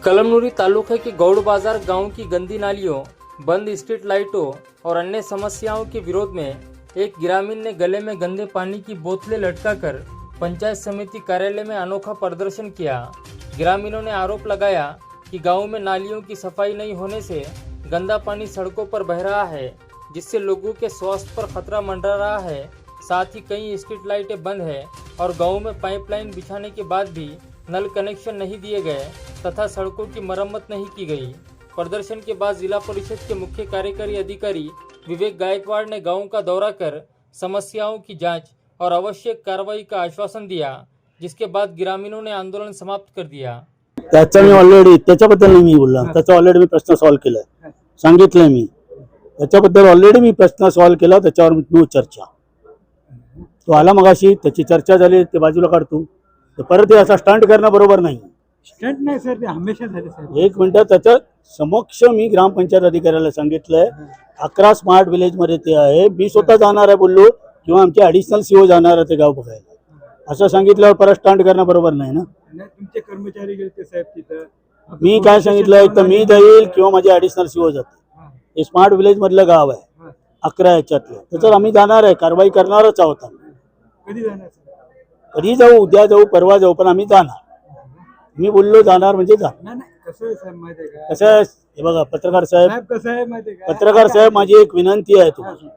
कलमनुरी तालुके के गौड़ बाजार गांव की गंदी नालियों, बंद स्ट्रीट लाइटों और अन्य समस्याओं के विरोध में एक ग्रामीण ने गले में गंदे पानी की बोतलें लटकाकर पंचायत समिति कार्यालय में अनोखा प्रदर्शन किया। ग्रामीणों ने आरोप लगाया कि गांव में नालियों की सफाई नहीं होने से गंदा पानी सड़कों पर बह रहा है, जिससे लोगों के स्वास्थ्य पर खतरा मंडरा रहा है। साथ ही कई स्ट्रीट लाइटें बंद है और गाँव में पाइपलाइन बिछाने के बाद भी नल कनेक्शन नहीं दिए गए तथा सड़कों की मरम्मत नहीं की गई। प्रदर्शन के बाद जिला परिषद के मुख्य कार्यकारी अधिकारी विवेक गायकवाड़ ने गांव का दौरा कर समस्याओं की जांच और आवश्यक कार्रवाई का आश्वासन दिया, जिसके बाद ग्रामीणों ने आंदोलन समाप्त कर दिया। त्याचा मी ऑलरेडी त्याच्याबद्दल नाही मी बोलला, त्याचा ऑलरेडी मी प्रश्न सॉल्व केलाय, सांगितलंय मी त्याच्याबद्दल ऑलरेडी मी प्रश्न सॉल्व केला, त्याच्यावर नो चर्चा। तो आला मगाशी, त्याची चर्चा झाली, ते बाजूला काढतो, तर परत हे असा स्टंट करणं बरोबर नाही। स्टंट नाही सर, ते हमेशा झाले सर। एक मिनिट, त्याच्या समक्ष मी ग्रामपंचायत अधिकाऱ्याला सांगितलंय 11 स्मार्ट विलेज मध्ये ते आहे, मी स्वतः जाणार आहे बोललो, किंवा आमचे ॲडिशनल सीओ जाणार आहे ते गाव बघायला, असं सांगितल्यावर परत स्टंट करणं बरोबर नाही ना। तुमचे कर्मचारी गेले साहेब तिथं, मी काय सांगितलंय तर मी जाईल किंवा माझे ॲडिशनल सीओ जाते। हे स्मार्ट विलेज मधलं गाव आहे 11 याच्यातलं, त्याच्यावर आम्ही जाणार आहे, कारवाई करणारच आहोत। कधी जाणार सर? कधी जाऊ, उद्या जाऊ, परवा जाऊ, पण आम्ही जाणार। मी बोललो जाणार म्हणजे जाणार। कसं आहे साहेब माहिती आहे का? कसं आहे हे बघा पत्रकार साहेब, कसं आहे माहिती आहे का? पत्रकार साहेब, माझी एक विनंती आहे तुम्हाला।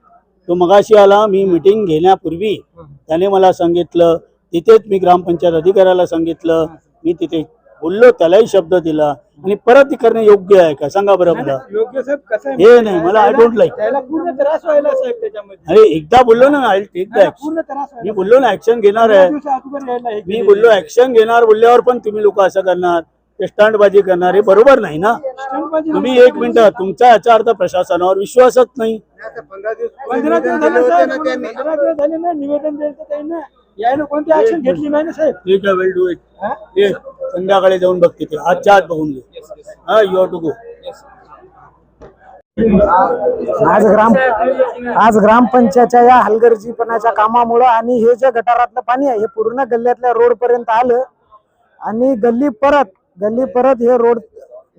तो मगाशी आला, मी मीटिंग घेण्यापूर्वी त्याने मला सांगितलं, तिथेच मी ग्रामपंचायत अधिकाऱ्याला सांगितलं, मी तिथे बोललो, त्यालाही शब्द दिला, आणि परत ती करणे योग्य आहे का सांगा बरं मला। योग्य साहेब कसं आहे हे नाही, मला आय डोंट लाईक। त्याला पूर्ण त्रास व्हायला साहेब त्याच्यामध्ये। अरे एकदा बोललो ना, आय टेक द पूर्ण त्रास मी बोललो ना ऍक्शन घेणार आहे, मी बोललो ऍक्शन घेणार बोलल्यावर पण तुम्ही लोक असं करणार, ते स्टंटबाजी करणार, हे बरोबर नाही ना। तुम्ही एक मिनिट, तुमचा याचा अर्थ प्रशासनावर विश्वासच नाही। 15 दिवस झाले ना, निवेदन द्यायचं त्यांना, यायला कोणती ऍक्शन घेतली नाही ना साहेब। ठीक आहे, वेल डू इट। हे संध्याकाळी जाऊन बघ तिथे, आजच्या आज बघून घे। हा, यू हॅव टू गो। आज ग्रामपंचायतच्या या हलगर्जीपणाच्या कामामुळे आणि हे जे गटारातलं पाणी आहे हे पूर्ण गल्ल्यातल्या रोड पर्यंत आलं, आणि गल्ली परत हे रोड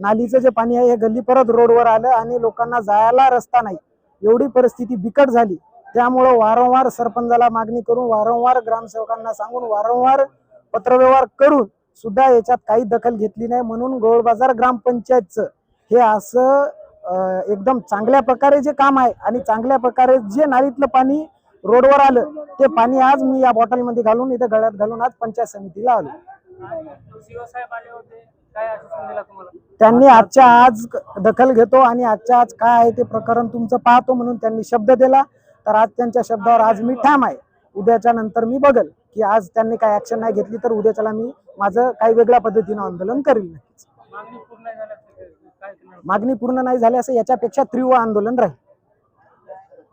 नालीचं जे पाणी आहे हे गल्ली परत रोडवर आलं, आणि लोकांना जायला रस्ता नाही, एवढी परिस्थिती बिकट झाली। त्यामुळे वारंवार सरपंचाला मागणी करून, वारंवार ग्रामसेवकांना सांगून, वारंवार पत्रव्यवहार करून सुद्धा याच्यात काही दखल घेतली नाही। म्हणून गौड़ बाजार ग्रामपंचायतचं हे असं एकदम चांगल्या प्रकारे जे काम आहे, आणि चांगल्या प्रकारे जे नालीतलं पाणी रोडवर आलं ते पाणी आज मी या बॉटलमध्ये घालून इथे गळ्यात घालून आज पंचायत समितीला आलो। त्यांनी आजच्या आज दखल घेतो आणि आजच्या आज काय आहे ते प्रकरण तुमचं पाहतो म्हणून त्यांनी शब्द दिला, तर आज त्यांच्या शब्दावर आज मी ठाम आहे। उद्याच्या नंतर मी बघल की आज त्यांनी काय ऍक्शन नाही घेतली तर उद्याच्याला मी माझं काही वेगळ्या पद्धतीने आंदोलन करेल। नक्कीच मागणी पूर्ण नाही झाली असं याच्यापेक्षा तीव्र आंदोलन राहील।